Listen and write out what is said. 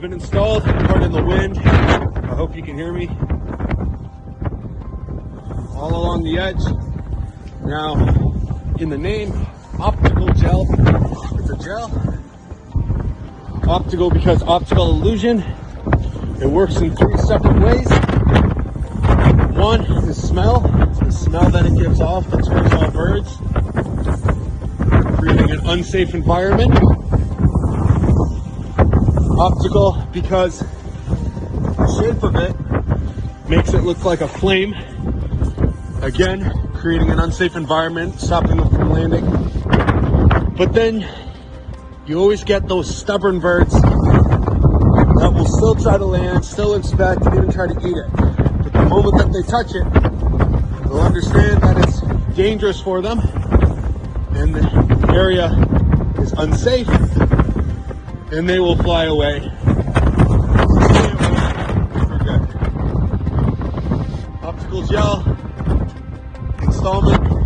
been installed, pardon the wind. I hope you can hear me. All along the edge. Now, in the name, optical gel. It's a gel. Optical because optical illusion. It works in 3 separate ways. One is smell. The smell that it gives off deters all birds, creating an unsafe environment. Optical because the shape of it makes it look like a flame. Again, creating an unsafe environment, stopping them from landing. But then you always get those stubborn birds that will still try to land, still inspect, and even try to eat it. But the moment that they touch it, they'll understand that it's dangerous for them and the area is unsafe, and they will fly away. For good. Optical gel installment